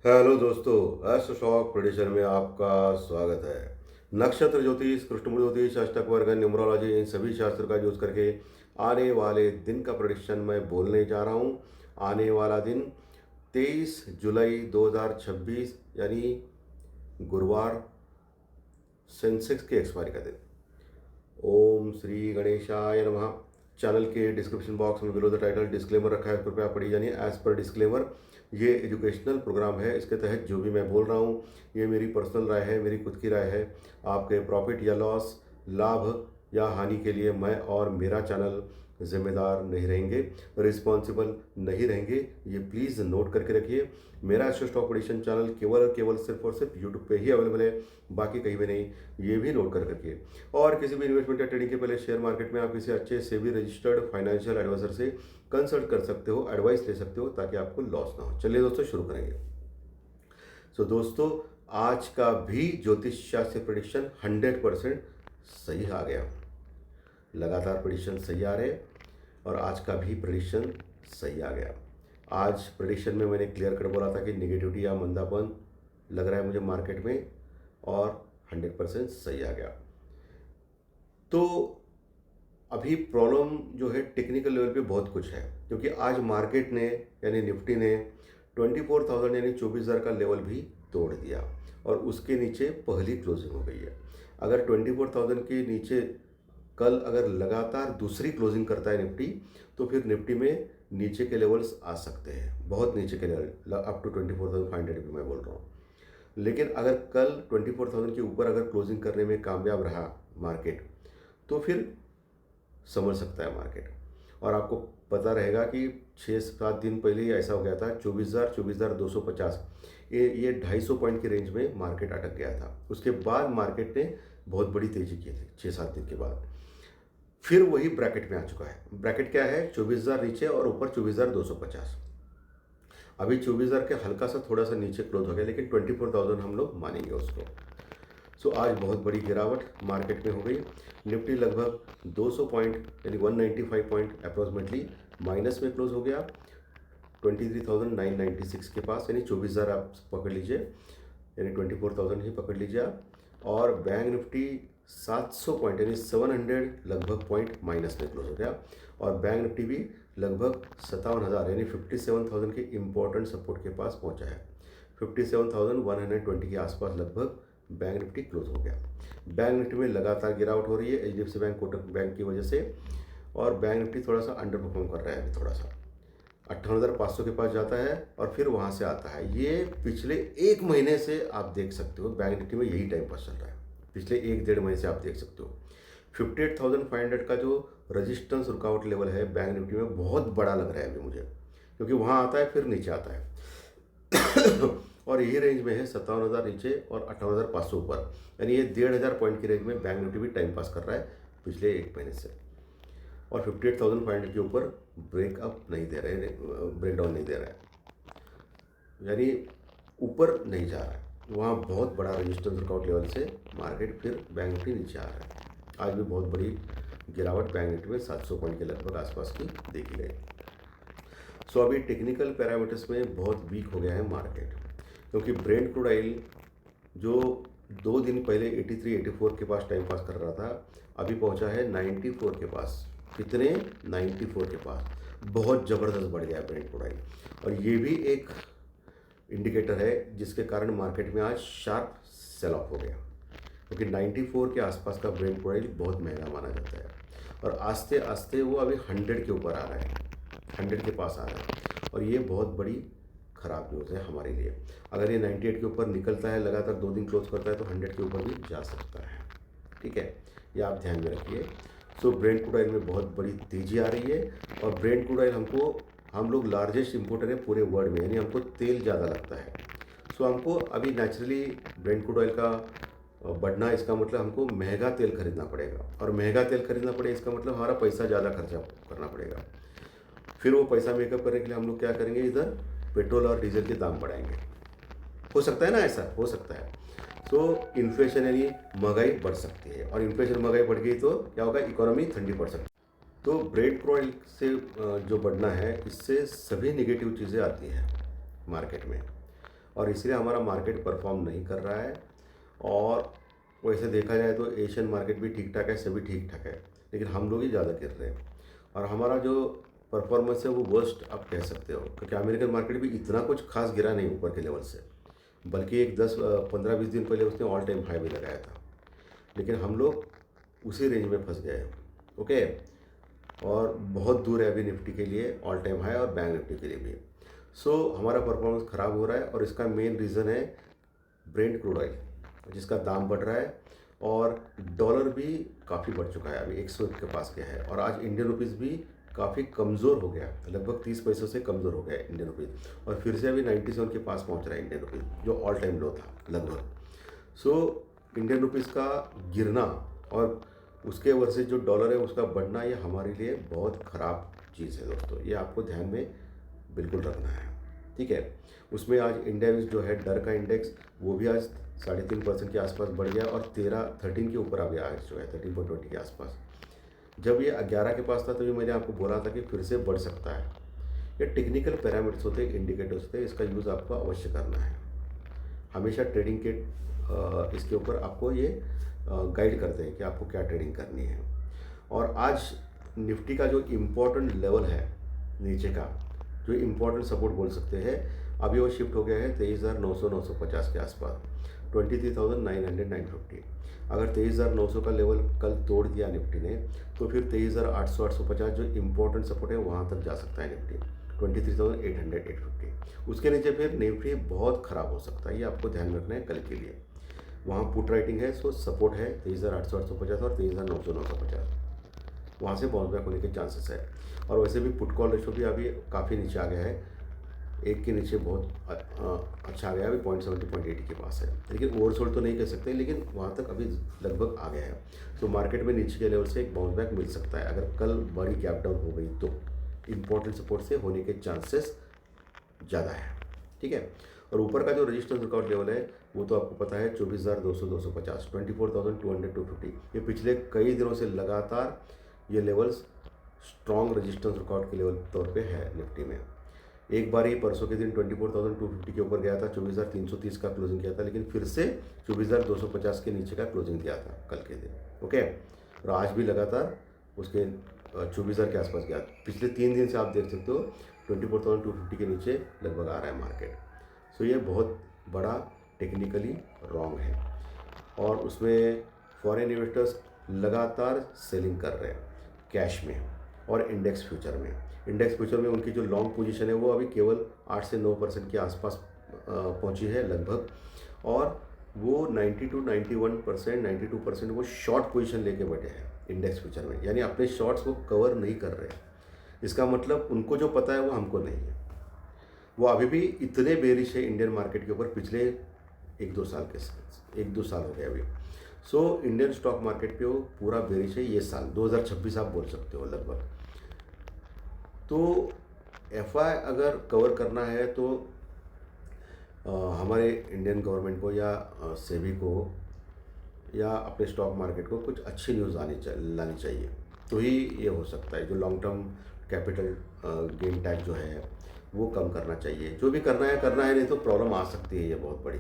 Hello दोस्तों, astro shock prediction में आपका स्वागत है। नक्षत्र ज्योतिष, कृष्णमूर्ति ज्योतिष, अष्टक वर्ग, न्यूमरोलॉजी, इन सभी शास्त्र का यूज करके आने वाले दिन का प्रेडिक्शन मैं बोलने जा रहा हूँ। आने वाला दिन 23 जुलाई 2026 यानी गुरुवार, सेंसेक्स के एक्सपायरी का दिन। ओम श्री गणेशाय नमः। चैनल के डिस्क्रिप्शन बॉक्स में बिलो द टाइटल डिस्क्लेमर रखा है, कृपया पढ़िए। यानी एज पर डिस्क्लेमर, ये एजुकेशनल प्रोग्राम है। इसके तहत जो भी मैं बोल रहा हूँ ये मेरी पर्सनल राय है, मेरी खुद की राय है। आपके प्रॉफिट या लॉस, लाभ या हानि के लिए मैं और मेरा चैनल जिम्मेदार नहीं रहेंगे, रिस्पॉन्सिबल नहीं रहेंगे। ये प्लीज़ नोट करके रखिए। मेरा एस्ट्रो स्टॉक प्रेडिक्शन चैनल केवल और केवल सिर्फ और सिर्फ यूट्यूब पे ही अवेलेबल है, बाकी कहीं भी नहीं। ये भी नोट कर रखिए। और किसी भी इन्वेस्टमेंट या ट्रेडिंग के पहले शेयर मार्केट में आप किसी अच्छे से भी रजिस्टर्ड फाइनेंशियल एडवाइजर से कंसल्ट कर सकते हो, एडवाइस ले सकते हो, ताकि आपको लॉस ना हो। चलिए दोस्तों, शुरू करेंगे। सो दोस्तों, आज का भी ज्योतिष शास्त्र प्रेडिक्शन 100% सही आ गया। लगातार प्रेडिक्शन सही आ रहे और आज का भी प्रेडिक्शन सही आ गया। आज प्रेडिक्शन में मैंने क्लियर कर बोला था कि निगेटिविटी या मंदापन लग रहा है मुझे मार्केट में, और 100% सही आ गया। तो अभी प्रॉब्लम जो है टेक्निकल लेवल पे बहुत कुछ है, क्योंकि आज मार्केट ने यानी निफ्टी ने 24,000 यानी 24,000 का लेवल भी तोड़ दिया और उसके नीचे पहली क्लोजिंग हो गई है। अगर 24,000 के नीचे कल अगर लगातार दूसरी क्लोजिंग करता है निफ्टी, तो फिर निफ्टी में नीचे के लेवल्स आ सकते हैं, बहुत नीचे के लेवल, अप टू 24,500 भी मैं बोल रहा हूँ। लेकिन अगर कल 24,000 के ऊपर अगर क्लोजिंग करने में कामयाब रहा मार्केट, तो फिर समझ सकता है मार्केट। और आपको पता रहेगा कि 6-7 दिन पहले ही ऐसा हो गया था, 24,250, ये 250 पॉइंट की रेंज में मार्केट अटक गया था। उसके बाद मार्केट ने बहुत बड़ी तेजी की थी 6-7 दिन के बाद। फिर वही ब्रैकेट में आ चुका है। ब्रैकेट क्या है? 24,000 नीचे और ऊपर 24,250। अभी 24,000 के हल्का सा थोड़ा सा नीचे क्लोज हो गया, लेकिन 24,000 हम लोग मानेंगे उसको। सो आज बहुत बड़ी गिरावट मार्केट में हो गई। निफ्टी लगभग 200 पॉइंट यानी 195 पॉइंट अप्रोक्सीमेटली माइनस में क्लोज हो गया, 23,996 के पास, यानी 24,000 आप पकड़ लीजिए, यानी 24,000 ही पकड़ लीजिए आप। और बैंक निफ्टी 700 पॉइंट यानी 700 लगभग पॉइंट माइनस में क्लोज हो गया। और बैंक निफ्टी भी लगभग 57,000 यानी 57,000 के इम्पोर्टेंट सपोर्ट के पास पहुंचा है। 57,120 के आसपास लगभग बैंक निफ्टी क्लोज हो गया। बैंक निफ्टी में लगातार गिरावट हो रही है एचडीएफसी बैंक, कोटक बैंक की वजह से, और बैंक निफ्टी थोड़ा सा अंडर परफॉर्म कर रहा है अभी। थोड़ा सा 58,500 के पास जाता है और फिर वहाँ से आता है। ये पिछले एक महीने से आप देख सकते हो बैंक निफ्टी में यही टाइम पास चल रहा है। पिछले 1-1.5 महीने से आप देख सकते हो 58,500 का जो रजिस्टेंस रुकावट लेवल है बैंक निफ्टी में, बहुत बड़ा लग रहा है अभी मुझे, क्योंकि वहाँ आता है फिर नीचे आता है। और यही रेंज में है 57,000 नीचे और 58,500 ऊपर, यानी ये 1,500 पॉइंट की रेंज में बैंक निफ्टी भी टाइम पास कर रहा है पिछले एक महीने से। और 58,500 के ऊपर ब्रेकअप नहीं दे रहे, ब्रेकडाउन नहीं दे रहा है, यानी ऊपर नहीं जा रहा है। वहाँ बहुत बड़ा रजिस्टेंस वर्कआउट लेवल से मार्केट फिर बैंक निफ्टी नीचे आ रहा है। आज भी बहुत बड़ी गिरावट बैंक निफ्टी में 700 पॉइंट के लगभग आसपास की देखी गई। सो अभी टेक्निकल पैरामीटर्स में बहुत वीक हो गया है मार्केट, क्योंकि ब्रेंट क्रूड ऑयल जो 2 दिन पहले 83-84 के पास टाइम पास कर रहा था, अभी पहुंचा है 94 के पास। कितने? 94 के पास। बहुत ज़बरदस्त बढ़ गया है ब्रेंट क्रूड ऑयल। और ये भी एक इंडिकेटर है जिसके कारण मार्केट में आज शार्प सेल ऑफ हो गया, क्योंकि 94 के आसपास का ब्रेंट क्रूड ऑयल बहुत महंगा माना जाता है। और आस्ते आस्ते वो अभी 100 के ऊपर आ रहा है, 100 के पास आ रहा है। और ये बहुत बड़ी ख़राब न्यूज़ है हमारे लिए। अगर ये 98 के ऊपर निकलता है, लगातार 2 दिन क्लोज करता है, तो 100 के ऊपर भी जा सकता है। ठीक है, ये आप ध्यान में रखिए। सो ब्रेंट क्रूड ऑयल में बहुत बड़ी तेज़ी आ रही है। और ब्रेंट क्रूड ऑयल हम लोग लार्जेस्ट इंपोर्टर है पूरे वर्ल्ड में, यानी हमको तेल ज़्यादा लगता है। सो हमको अभी नेचुरली ब्रेंट क्रूड ऑयल का बढ़ना, इसका मतलब हमको महंगा तेल खरीदना पड़ेगा, और महंगा तेल खरीदना पड़ेगा इसका मतलब हमारा पैसा ज़्यादा खर्चा करना पड़ेगा। फिर वो पैसा मेकअप करने के लिए हम लोग क्या करेंगे, इधर पेट्रोल और डीजल के दाम बढ़ाएंगे। हो सकता है ना, ऐसा हो सकता है। तो इन्फ्लेशन यानी महंगाई बढ़ सकती है, और इन्फ्लेशन महंगाई बढ़ गई तो क्या होगा, इकोनॉमी ठंडी पड़ सकती है। तो ब्रेड क्रूड से जो बढ़ना है, इससे सभी नेगेटिव चीज़ें आती हैं मार्केट में। और इसलिए हमारा मार्केट परफॉर्म नहीं कर रहा है। और वैसे देखा जाए तो एशियन मार्केट भी ठीक ठाक है, सभी ठीक ठाक है, लेकिन हम लोग ही ज़्यादा गिर रहे हैं। और हमारा जो परफॉर्मेंस है वो वर्स्ट आप कह सकते हो, क्योंकि अमेरिकन मार्केट भी इतना कुछ खास गिरा नहीं ऊपर के लेवल से, बल्कि एक 10-15-20 दिन पहले उसने ऑल टाइम हाई भी लगाया था, लेकिन हम लोग उसी रेंज में फंस गए। ओके, और बहुत दूर है अभी निफ्टी के लिए ऑल टाइम हाई और बैंक निफ्टी के लिए भी। सो हमारा परफॉर्मेंस ख़राब हो रहा है, और इसका मेन रीज़न है ब्रेंट क्रूड ऑयल, जिसका दाम बढ़ रहा है, और डॉलर भी काफ़ी बढ़ चुका है, अभी 101 के पास गया है। और आज इंडियन रुपीज़ भी काफ़ी कमज़ोर हो गया, लगभग 30 पैसों से कमज़ोर हो गया है इंडियन रुपीज़, और फिर से अभी 97 के पास पहुंच रहा है इंडियन रुपीज़, जो ऑल टाइम लो था लगभग। सो इंडियन रुपीज़ का गिरना और उसके वर्सेस जो डॉलर है उसका बढ़ना, ये हमारे लिए बहुत ख़राब चीज़ है दोस्तों, ये आपको ध्यान में बिल्कुल रखना है। ठीक है, उसमें आज इंडेक्स जो है डर का इंडेक्स, वो भी आज 3.5% के आसपास बढ़ गया, और 13 के ऊपर आ गया आज जो है 13.20 के आसपास। जब ये 11 के पास था तो ये मैंने आपको बोला था कि फिर से बढ़ सकता है। ये टेक्निकल पैरामीटर्स होते हैं, इंडिकेटर्स होते हैं, इसका यूज़ आपको अवश्य करना है। हमेशा ट्रेडिंग के इसके ऊपर आपको ये गाइड करते हैं कि आपको क्या ट्रेडिंग करनी है। और आज निफ्टी का जो इम्पोर्टेंट लेवल है नीचे का, जो इम्पोर्टेंट सपोर्ट बोल सकते हैं, अभी वो शिफ्ट हो गया है 23,900-950 के आसपास, 23,900-950। अगर 23,900 का लेवल कल तोड़ दिया निफ्टी ने, तो फिर 23,800-850 जो इम्पोर्टेंट सपोर्ट है वहाँ तक जा सकता है निफ्टी, 23,800-850। उसके नीचे फिर निफ्टी बहुत ख़राब हो सकता है, ये आपको ध्यान में रखना है कल के लिए। वहाँ पुट राइटिंग है, सो सपोर्ट है 23,800-850 और 23,900-950, वहाँ से बाउंस बैक होने के चांसेस है। और वैसे भी पुट कॉल रेशो भी अभी काफ़ी नीचे आ गया है, एक के नीचे बहुत अच्छा आ गया है, अभी 0.70-0.80 के पास है, लेकिन ओवरसोल्ड तो नहीं कह सकते, लेकिन वहाँ तक अभी लगभग आ गया है। तो मार्केट में नीचे के लेवल से एक बाउंस बैक मिल सकता है, अगर कल बड़ी गैप डाउन हो गई तो इम्पोर्टेंट सपोर्ट से होने के चांसेस ज़्यादा है। ठीक है, और ऊपर का जो रजिस्टेंस ब्रेकआउट लेवल है वो तो आपको पता है 24,200-250, 24,200-250। ये पिछले कई दिनों से लगातार ये लेवल्स स्ट्रॉन्ग रजिस्टेंस ब्रेकआउट के लेवल तौर पे है निफ्टी में। एक बार ही परसों के दिन 24,250 के ऊपर गया था, 24,330 का क्लोजिंग किया था, लेकिन फिर से 24,250 के नीचे का क्लोजिंग दिया था कल के दिन। ओके, और आज भी लगातार उसके 24,000 के आसपास गया। पिछले 3 दिन से आप देख सकते हो 24,250 के नीचे लगभग आ रहा है मार्केट। सो ये बहुत बड़ा टेक्निकली रॉन्ग है, और उसमें फॉरेन इन्वेस्टर्स लगातार सेलिंग कर रहे हैं कैश में और इंडेक्स फ्यूचर में। इंडेक्स फ्यूचर में उनकी जो लॉन्ग पोजीशन है वो अभी केवल 8 से 9% के आसपास पहुंची है लगभग, और वो 91%, 92% वो शॉर्ट पोजीशन लेके बैठे हैं इंडेक्स फ्यूचर में, यानी अपने शॉर्ट्स वो कवर नहीं कर रहे हैं। इसका मतलब उनको जो पता है वो हमको नहीं है। वो अभी भी इतने बेरिश है इंडियन मार्केट के ऊपर, पिछले 1-2 साल हो गए अभी। सो इंडियन स्टॉक मार्केट पे वो पूरा बेरिश है ये साल 2026 आप बोल सकते हो लगभग। तो एफआई अगर कवर करना है तो हमारे इंडियन गवर्नमेंट को या सेबी को या अपने स्टॉक मार्केट को कुछ अच्छी न्यूज़ लानी चाहिए, तो ही ये हो सकता है। जो long term capital gain tax जो है वो कम करना चाहिए, जो भी करना है, नहीं तो प्रॉब्लम आ सकती है ये बहुत बड़ी।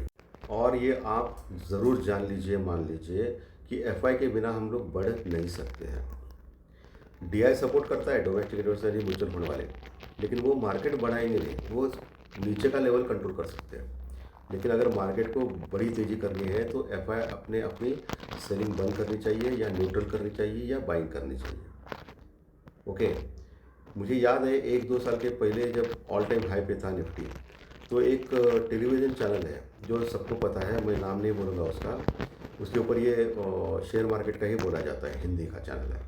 और ये आप ज़रूर जान लीजिए, मान लीजिए कि एफआई के बिना हम लोग बढ़ नहीं सकते हैं। डीआई सपोर्ट करता है, डोमेस्टिक इन्वेस्टर म्यूचुअल फंड वाले, लेकिन वो मार्केट बढ़ाएंगे नहीं, वो नीचे का लेवल कंट्रोल कर सकते हैं। लेकिन अगर मार्केट को बड़ी तेज़ी करनी है तो एफआई अपनी सेलिंग बंद करनी चाहिए, या न्यूट्रल करनी चाहिए, या बाइंग करनी चाहिए। ओके, मुझे याद है 1-2 साल के पहले जब ऑल टाइम हाई पे था निफ्टी, तो एक टेलीविज़न चैनल है जो सबको पता है, मैं नाम नहीं बोलूँगा उसका, उसके ऊपर ये शेयर मार्केट का ही बोला जाता है, हिंदी का चैनल है।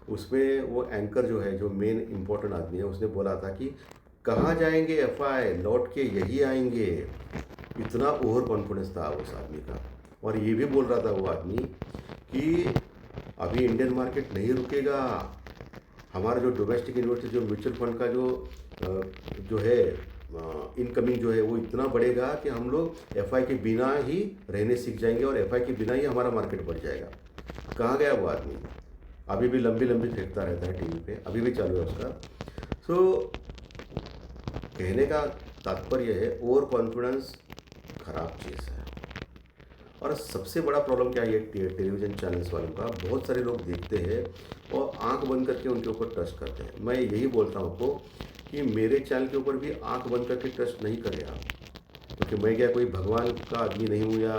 उसमें वो एंकर जो है, जो मेन इम्पोर्टेंट आदमी है, उसने बोला था कि कहाँ जाएंगे एफआई, लौट के यही आएंगे। इतना ओवर कॉन्फिडेंस था उस आदमी का। और ये भी बोल रहा था वो आदमी कि अभी इंडियन मार्केट नहीं रुकेगा, हमारा जो डोमेस्टिक इन्वेस्टर जो म्यूचुअल फंड का जो है इनकमिंग जो है वो इतना बढ़ेगा कि हम लोग एफआई के बिना ही रहने सीख जाएंगे, और एफआई के बिना ही हमारा मार्केट बढ़ जाएगा। कहाँ गया वो आदमी? अभी भी लंबी फेंकता रहता है टीवी पे, अभी भी चालू है उसका। सो कहने का तात्पर्य है, ओवर कॉन्फिडेंस ख़राब चीज़ है। और सबसे बड़ा प्रॉब्लम क्या है ये टेलीविज़न चैनल्स वालों का, बहुत सारे लोग देखते हैं और आँख बंद करके उनके ऊपर ट्रस्ट करते हैं। मैं यही बोलता हूँ आपको कि मेरे चैनल के ऊपर भी आँख बंद करके ट्रस्ट नहीं करें आप। क्योंकि मैं क्या कोई भगवान का आदमी नहीं हूँ या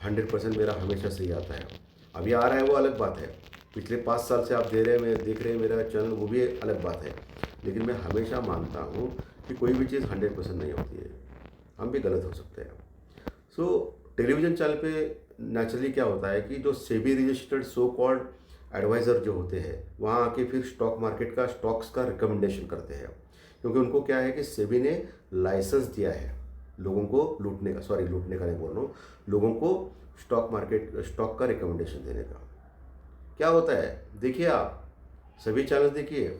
100% मेरा हमेशा सही आता है। अभी आ रहा है वो अलग बात है। पिछले 5 साल से आप दे रहे हैं, मैं देख रहे हैं मेरा चैनल, वो भी अलग बात है। लेकिन मैं हमेशा मानता हूँ कि कोई भी चीज़ 100% नहीं होती है। हम भी गलत हो सकते हैं। सो टेलीविज़न चैनल पे नेचुरली क्या होता है कि जो SEBI registered so called adviser जो होते हैं, वहाँ आके फिर स्टॉक मार्केट का स्टॉक्स का रिकमेंडेशन करते हैं। क्योंकि उनको क्या है कि सेबी ने लाइसेंस दिया है लोगों को लूटने का, सॉरी लूटने का नहीं बोल रहा हूँ, लोगों को स्टॉक मार्केट स्टॉक का रिकमेंडेशन देने का। क्या होता है देखिए, आप सभी चैनल देखिए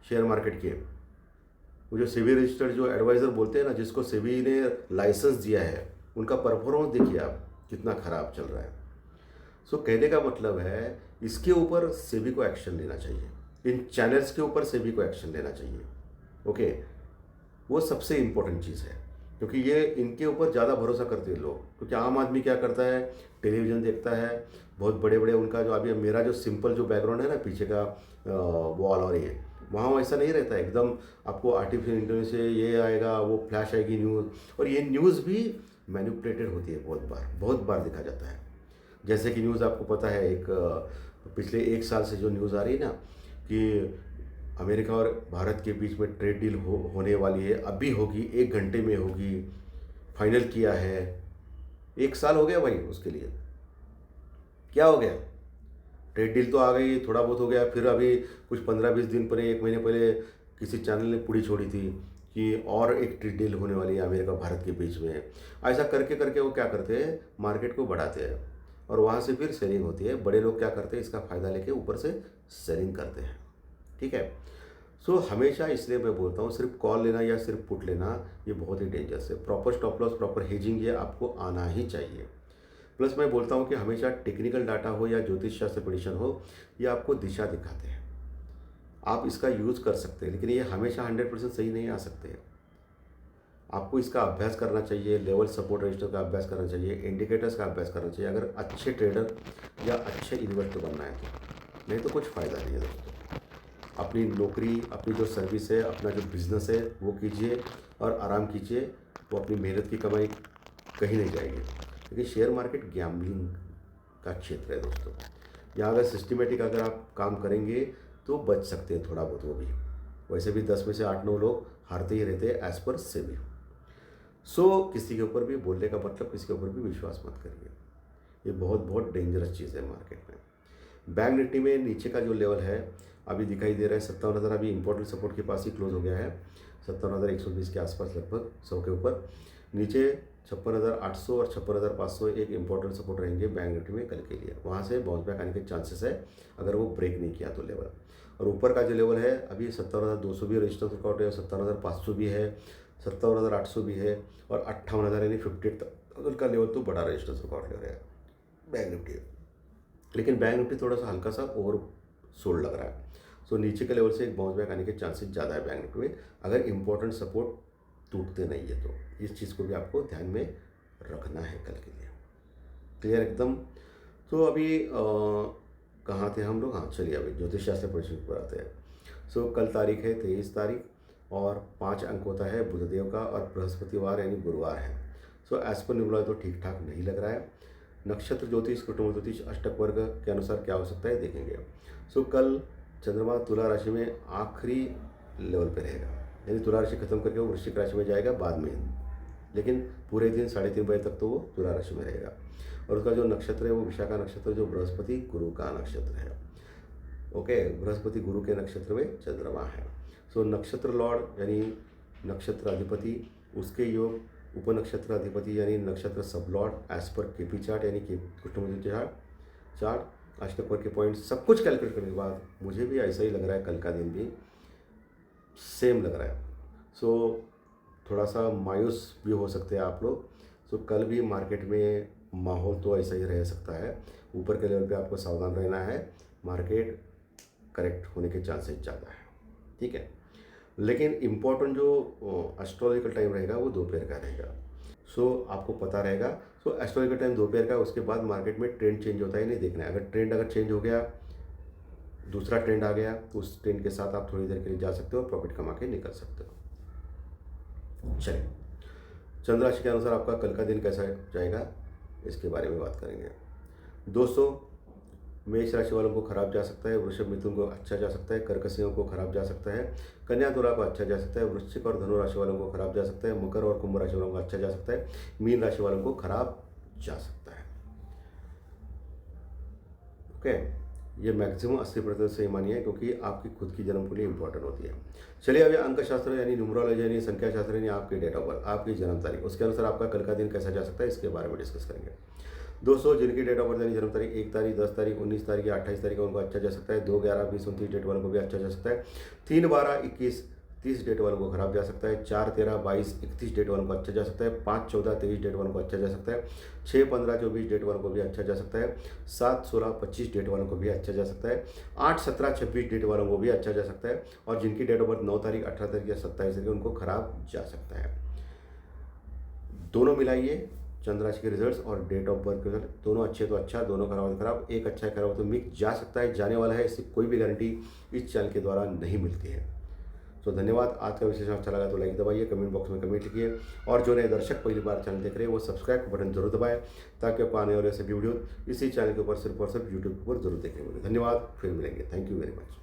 शेयर मार्केट के, वो जो सेबी रजिस्टर्ड जो एडवाइज़र बोलते हैं ना, जिसको सेबी ने लाइसेंस दिया है, उनका परफॉर्मेंस देखिए आप कितना ख़राब चल रहा है। सो कहने का मतलब है इसके ऊपर सेबी को एक्शन लेना चाहिए, इन चैनल्स के ऊपर सेबी को एक्शन लेना चाहिए। ओके, वो सबसे इम्पोर्टेंट चीज़ है, क्योंकि ये इनके ऊपर ज़्यादा भरोसा करते हैं लोग। क्योंकि आम आदमी क्या करता है, टेलीविज़न देखता है, बहुत बड़े बड़े उनका जो अभी मेरा जो सिंपल जो बैकग्राउंड है ना पीछे का वॉल और ये, वहाँ वैसा नहीं रहता है एकदम। आपको आर्टिफिशियल इंटेलिजेंस से ये आएगा, वो फ्लैश आएगी न्यूज़, और ये न्यूज़ भी मैनिपुलेटेड होती है, बहुत बार देखा जाता है। जैसे कि न्यूज़ आपको पता है, एक पिछले 1 साल से जो न्यूज़ आ रही है ना कि अमेरिका और भारत के बीच में ट्रेड डील होने वाली है, अभी होगी, 1 घंटे में होगी, फाइनल किया है। 1 साल हो गया भाई उसके लिए, क्या हो गया? ट्रेड डील तो आ गई, थोड़ा बहुत हो गया, फिर अभी कुछ 15-20 दिन पहले, 1 महीने पहले किसी चैनल ने पूड़ी छोड़ी थी कि और एक ट्रेड डील होने वाली है अमेरिका भारत के बीच में। ऐसा करके करके वो क्या करते हैं, मार्केट को बढ़ाते हैं और वहाँ से फिर सेलिंग होती है। बड़े लोग क्या करते हैं, इसका फ़ायदा लेके ऊपर से सेलिंग करते हैं। ठीक है। सो हमेशा इसलिए मैं बोलता हूँ, सिर्फ कॉल लेना या सिर्फ पुट लेना ये बहुत ही डेंजरस है। Proper stop loss, proper hedging ये आपको आना ही चाहिए। प्लस मैं बोलता हूँ कि हमेशा टेक्निकल डाटा हो या ज्योतिष शास्त्र प्रेडिक्शन हो, ये आपको दिशा दिखाते हैं। आप इसका यूज़ कर सकते हैं, लेकिन ये हमेशा 100% सही नहीं आ सकते हैं। आपको इसका अभ्यास करना चाहिए, लेवल सपोर्ट रजिस्टर का अभ्यास करना चाहिए, इंडिकेटर्स का अभ्यास करना चाहिए, अगर अच्छे ट्रेडर या अच्छे इन्वेस्टर बनना है तो। नहीं तो कुछ फ़ायदा नहीं है दोस्तों। अपनी नौकरी, अपनी जो सर्विस है, अपना जो बिज़नेस है वो कीजिए और आराम कीजिए। वो अपनी मेहनत की कमाई कहीं नहीं जाएगी। क्योंकि शेयर मार्केट गैम्बलिंग का क्षेत्र है दोस्तों। यहाँ अगर सिस्टमेटिक अगर आप काम करेंगे तो बच सकते हैं थोड़ा बहुत वो भी। वैसे भी 10 में से 8-9 लोग हारते ही रहते हैं एज़ पर सेबी। सो किसी के ऊपर भी बोलने का मतलब, किसी के ऊपर भी विश्वास मत करिए। ये बहुत बहुत डेंजरस चीज़ है मार्केट में। बैंक निफ्टी में नीचे का जो लेवल है अभी दिखाई दे रहा है 57,000, अभी इंपॉर्टेंट सपोर्ट के पास ही क्लोज हो गया है। 57,120 के आसपास, लगभग 100 के ऊपर। नीचे 56,800 और 56,500 एक इंपॉर्टेंट सपोर्ट रहेंगे बैंक निफ्टी में कल के लिए। वहाँ से बाउंस बैक आने के चांसेस है अगर वो ब्रेक नहीं किया तो लेवल। और ऊपर का जो लेवल है अभी 57,200 भी रजिस्टर रिकॉर्ड है, 57,500 भी है, 57,800 भी है, और 58,000 यानी 58,000 का लेवल तो बड़ा रजिस्टर रिकॉर्ड ले रहा है बैंक निफ्टी। लेकिन बैंक निफ्टी थोड़ा सा हल्का सा ओवर सोल्ड लग रहा है। सो नीचे के लेवल से एक बाउंस बैक आने के चांसेस ज़्यादा है बैंक निफ्टी में, अगर इंपॉर्टेंट सपोर्ट टूटते नहीं है तो। इस चीज़ को भी आपको ध्यान में रखना है कल के लिए। क्लियर एकदम। तो अभी कहाँ थे हम लोग? हाँ चलिए, अभी ज्योतिष शास्त्र परिचय पर आते हैं। सो कल तारीख है 23 तारीख और 5 अंक होता है बुधदेव का, और बृहस्पतिवार यानी गुरुवार है। सो एज पर न्यूमरोलॉजी तो ठीक ठाक नहीं लग रहा है। नक्षत्र ज्योतिष, कुटुंब ज्योतिष, अष्टक वर्ग के अनुसार क्या हो सकता है देखेंगे। सो कल चंद्रमा तुला राशि में आखिरी लेवल पे रहेगा, यानी तुला राशि खत्म करके वो वृश्चिक राशि में जाएगा बाद में, लेकिन पूरे दिन 3:30 बजे तक तो वो तुला राशि में रहेगा। और उसका जो नक्षत्र है वो विशाखा नक्षत्र, जो बृहस्पति गुरु का नक्षत्र है। ओके, बृहस्पति गुरु के नक्षत्र में चंद्रमा है। सो नक्षत्र लॉर्ड यानी नक्षत्र अधिपति, उसके योग उपनक्षत्र अधिपति यानी नक्षत्र sub lord as per KP chart यानी कि कुटुंब चार्ट, अष्टक के पॉइंट सब कुछ कैलकुलेट करने के बाद मुझे भी ऐसा ही लग रहा है, कल का दिन भी सेम लग रहा है। सो थोड़ा सा मायूस भी हो सकते हैं आप लोग। सो कल भी मार्केट में माहौल तो ऐसा ही रह सकता है। ऊपर के लेवल पे आपको सावधान रहना है, मार्केट करेक्ट होने के चांसेस ज़्यादा है। ठीक है, लेकिन इम्पॉर्टेंट जो एस्ट्रोलॉजिकल टाइम रहेगा वो दोपहर का रहेगा। सो आपको पता रहेगा। सो एस्ट्रोलॉजी का टाइम दोपहर का है, उसके बाद मार्केट में ट्रेंड चेंज होता है नहीं देखना है। अगर ट्रेंड अगर चेंज हो गया, दूसरा ट्रेंड आ गया, तो उस ट्रेंड के साथ आप थोड़ी देर के लिए जा सकते हो, प्रॉफिट कमा के निकल सकते हो। चलिए, चंद्र राशि के अनुसार आपका कल का दिन कैसा जाएगा इसके बारे में बात करेंगे। दोस्तों, मेष राशि वालों को खराब जा सकता है, वृषभ मिथुन को अच्छा जा सकता है, कर्क सिंह को खराब जा सकता है, कन्या तुला को अच्छा जा सकता है, वृश्चिक और धनु राशि वालों को खराब जा सकता है, मकर और कुंभ राशि वालों को अच्छा जा सकता है, मीन राशि वालों को खराब जा सकता है। ओके, ये मैक्सिमम 80% सही मानिए, क्योंकि आपकी खुद की जन्म कुंडली इंपॉर्टेंट होती है। चलिए, अभी अंक शास्त्र यानी न्यूमरोलॉजी यानी संख्या शास्त्र यानी आपकी डेट ऑफ बर्थ, आपकी जन्म तारीख, उसके अनुसार आपका कल का दिन कैसा जा सकता है इसके बारे में डिस्कस करेंगे। दोस्तों, जिनकी डेट ऑफ बर्थ यानी जन्म तारीख 1 तारीख, 10 तारीख, 19 तारीख या 28 तारीख को उनको अच्छा जा सकता है। 2, 11, 20, 29 डेट वालों को भी अच्छा जा सकता है। 3, 12, 21, 30 डेट वालों को खराब जा सकता है। 4, 13, 22, 31 डेट वालों को अच्छा जा सकता है। 5, 14, 23 डेट वालों को अच्छा जा सकता है। 6, 15, 24 डेट वालों को भी अच्छा जा सकता है। 7, 16, 25 डेट वालों को भी अच्छा जा सकता है। 8, 17, 26 डेट वालों को भी अच्छा जा सकता है। और जिनकी डेट ऑफ बर्थ 9 तारीख, 18 तारीख या 27 तारीख उनको खराब जा सकता है। दोनों मिलाइए, चंद्र राशि के रिजल्ट्स और डेट ऑफ बर्थ के रिजल्ट, दोनों अच्छे तो अच्छा, दोनों खराब हो तो खराब, एक अच्छा है खराब हो तो मिक्स जा सकता है, जाने वाला है, इसकी कोई भी गारंटी इस चैनल के द्वारा नहीं मिलती है। तो धन्यवाद। आज का विशेष अच्छा लगा तो लाइक दबाइए, कमेंट बॉक्स में कमेंट लिखिए, और जो नए दर्शक पहली बार चैनल देख रहे हैं वो सब्सक्राइब का बटन जरूर दबाएं, ताकि आपको आने वाले सभी वीडियो इसी चैनल के ऊपर सिर्फ और सिर्फ यूट्यूब के ऊपर जरूर देखने मिले। धन्यवाद, फिर मिलेंगे। Thank you very much.